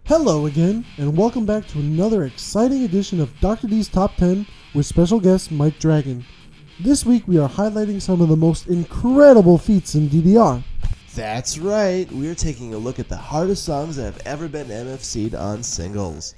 Hello again, and welcome back to another exciting edition of Dr. D's Top 10 with special guest Mike Dragon. This week we are highlighting some of the most incredible feats in DDR. That's right, we are taking a look at the hardest songs that have ever been MFC'd on singles.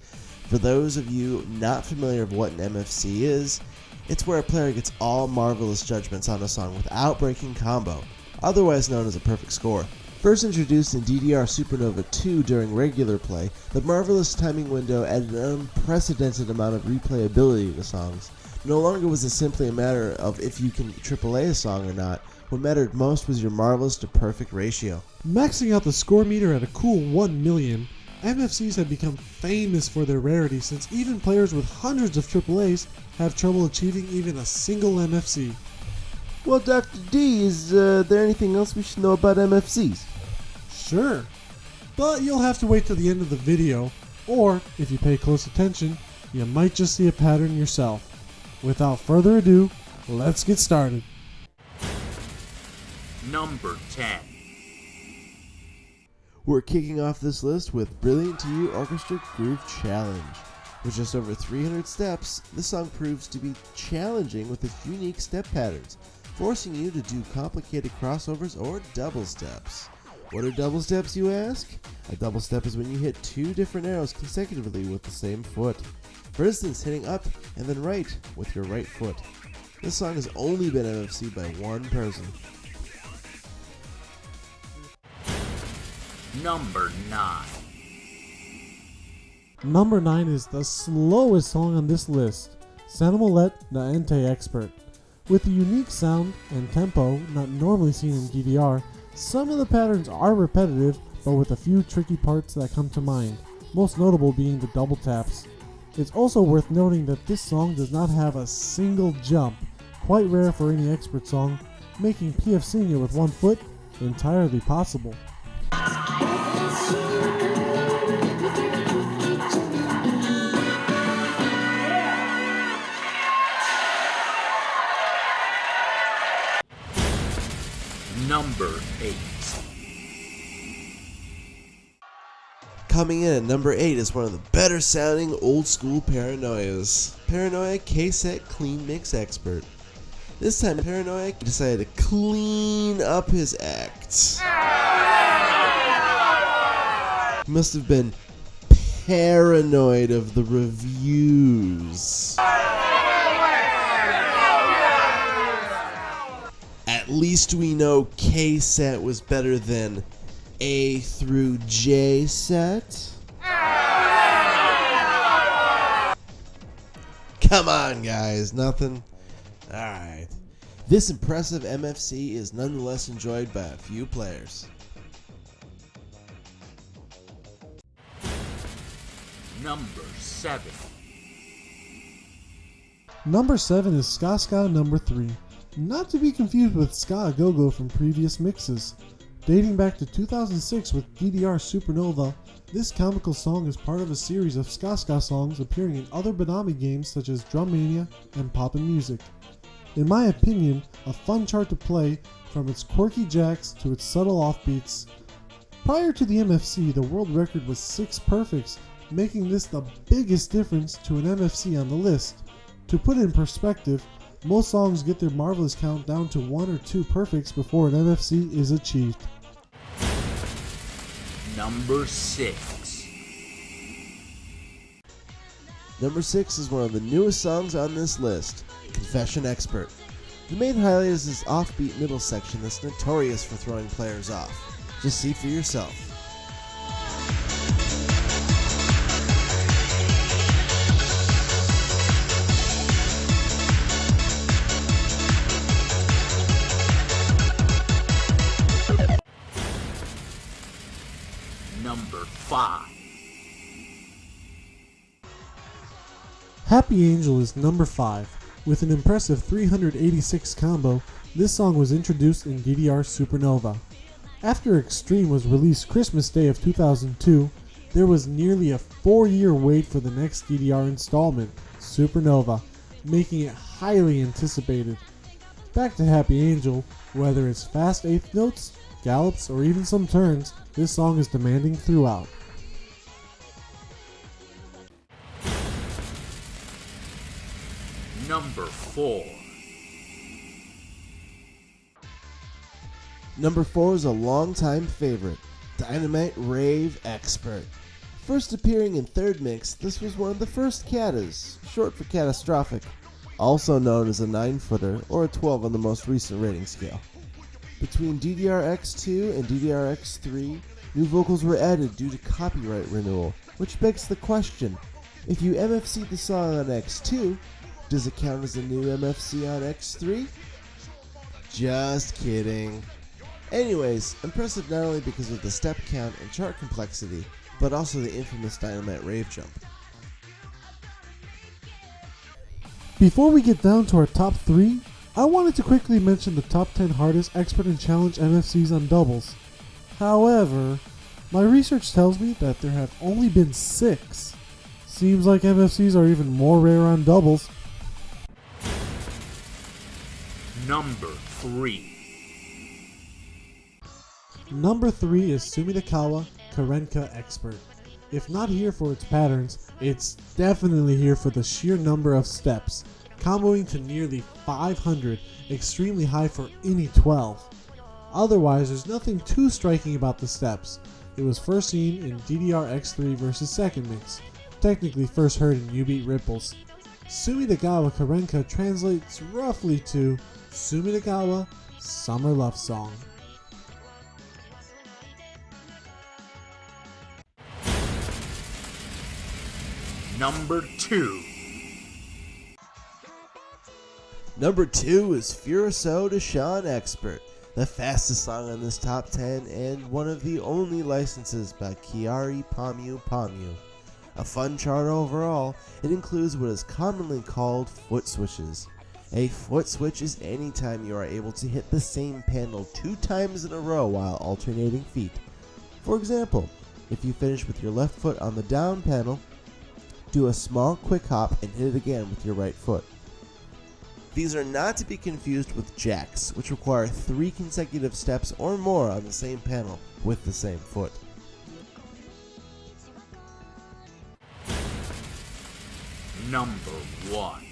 For those of you not familiar with what an MFC is, it's where a player gets all marvelous judgments on a song without breaking combo, otherwise known as a perfect score. First introduced in DDR Supernova 2 during regular play, the marvelous timing window added an unprecedented amount of replayability to songs. No longer was it simply a matter of if you can AAA a song or not. What mattered most was your marvelous to perfect ratio. Maxing out the score meter at a cool 1 million, MFCs have become famous for their rarity since even players with hundreds of AAAs have trouble achieving even a single MFC. Well, Dr. D, is there anything else we should know about MFCs? Sure, but you'll have to wait till the end of the video, or if you pay close attention, you might just see a pattern yourself. Without further ado, let's get started. Number 10. We're kicking off this list with Brilliant to You Orchestra Groove Challenge. With just over 300 steps, this song proves to be challenging with its unique step patterns, forcing you to do complicated crossovers or double steps. What are double steps, you ask? A double step is when you hit two different arrows consecutively with the same foot. For instance, hitting up and then right with your right foot. This song has only been MFC'd by one person. Number 9. Number 9 is the slowest song on this list, Sanamolette the Ente Expert. With a unique sound and tempo not normally seen in DDR, some of the patterns are repetitive, but with a few tricky parts that come to mind, most notable being the double taps. It's also worth noting that this song does not have a single jump, quite rare for any expert song, making PFCing it with one foot entirely possible. Number 8. Coming in at number 8 is one of the better sounding old school Paranoias. Paranoia K-Set Clean Mix Expert. This time Paranoia decided to clean up his act. He must have been paranoid of the reviews. At least we know K-Set was better than A through J set. Come on, guys, nothing? Alright. This impressive MFC is nonetheless enjoyed by a few players. Number 7. Number 7 is Ska Ska Number 3. Not to be confused with Ska Go-Go from previous mixes. Dating back to 2006 with DDR Supernova, this comical song is part of a series of Ska Ska songs appearing in other Bonami games such as Drum Mania and Poppin' Music. In my opinion, a fun chart to play from its quirky jacks to its subtle offbeats. Prior to the MFC, the world record was 6 perfects, making this the biggest difference to an MFC on the list. To put it in perspective, most songs get their marvelous count down to 1 or 2 perfects before an MFC is achieved. Number 6. Number 6 is one of the newest songs on this list, Confession Expert. The main highlight is this offbeat middle section that's notorious for throwing players off. Just see for yourself. Number 5. Happy Angel is number 5. With an impressive 386 combo, this song was introduced in DDR Supernova. After Extreme was released Christmas Day of 2002, there was nearly a 4-year wait for the next DDR installment, Supernova, making it highly anticipated. Back to Happy Angel, whether it's fast 8th notes, gallops, or even some turns, this song is demanding throughout. 4. Number 4 is a longtime favorite, Dynamite Rave Expert. First appearing in third mix, this was one of the first katas, short for catastrophic, also known as a 9-footer or a 12 on the most recent rating scale. Between DDR X2 and DDR X3, new vocals were added due to copyright renewal, which begs the question, if you MFC'd the song on X2, does it count as a new MFC on X3? Just kidding. Anyways, impressive not only because of the step count and chart complexity, but also the infamous Dynamite Rave jump. Before we get down to our top 3, I wanted to quickly mention the top 10 hardest Expert and Challenge MFCs on doubles. However, my research tells me that there have only been 6. Seems like MFCs are even more rare on doubles. Number 3. Number 3 is Sumidakawa Karenka Expert. If not here for its patterns, it's definitely here for the sheer number of steps, comboing to nearly 500, extremely high for any 12. Otherwise, there's nothing too striking about the steps. It was first seen in DDR X3 versus second mix, technically first heard in U-Beat Ripples. Sumidakawa Karenka translates roughly to Sumidakawa Summer Love Song. Number 2. Number 2 is Furiso Deshawn Expert, the fastest song on this top 10 and one of the only licenses by Kiari Pamu Pamu. A fun chart overall, it includes what is commonly called foot switches. A foot switch is any time you are able to hit the same panel 2 times in a row while alternating feet. For example, if you finish with your left foot on the down panel, do a small quick hop and hit it again with your right foot. These are not to be confused with jacks, which require 3 consecutive steps or more on the same panel with the same foot. Number 1.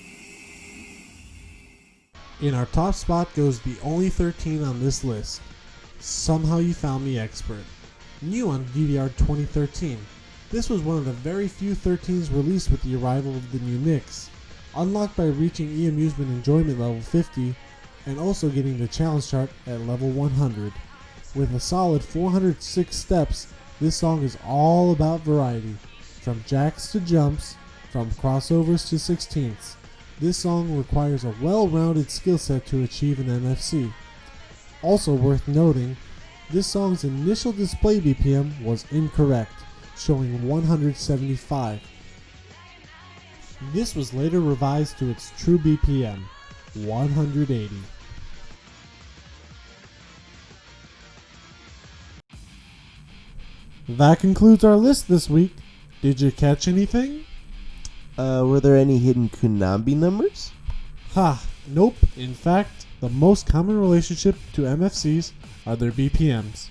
In our top spot goes the only 13 on this list, Somehow You Found Me Expert. New on DDR 2013. This was one of the very few 13s released with the arrival of the new mix, unlocked by reaching E-Amusement Enjoyment level 50 and also getting the challenge chart at level 100. With a solid 406 steps, this song is all about variety, from jacks to jumps, from crossovers to 16ths. This song requires a well-rounded skill set to achieve an MFC. Also worth noting, this song's initial display BPM was incorrect, showing 175. This was later revised to its true BPM, 180. That concludes our list this week. Did you catch anything? Were there any hidden Konami numbers? Ha, nope. In fact, the most common relationship to MFCs are their BPMs.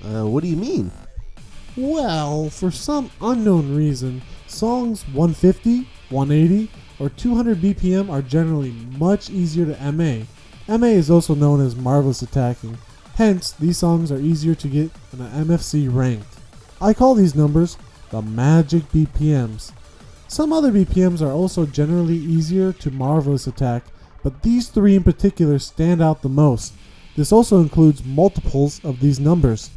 What do you mean? Well, for some unknown reason, songs 150, 180, or 200 BPM are generally much easier to MA. MA is also known as marvelous attacking. Hence, these songs are easier to get in an MFC ranked. I call these numbers the magic BPMs. Some other BPMs are also generally easier to marvelous attack, but these 3 in particular stand out the most. This also includes multiples of these numbers.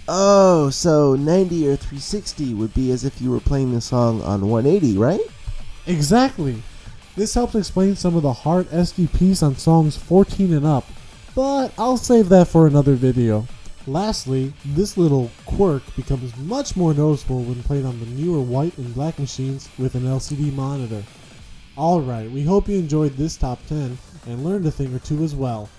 Oh, so 90 or 360 would be as if you were playing the song on 180, right? Exactly. This helps explain some of the hard SDPs on songs 14 and up, but I'll save that for another video. Lastly, this little quirk becomes much more noticeable when played on the newer white and black machines with an LCD monitor. Alright, we hope you enjoyed this top 10 and learned a thing or two as well.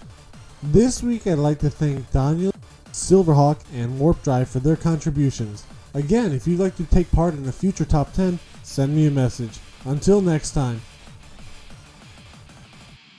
This week I'd like to thank Daniel, Silverhawk, and Warp Drive for their contributions. Again, if you'd like to take part in a future top 10, send me a message. Until next time.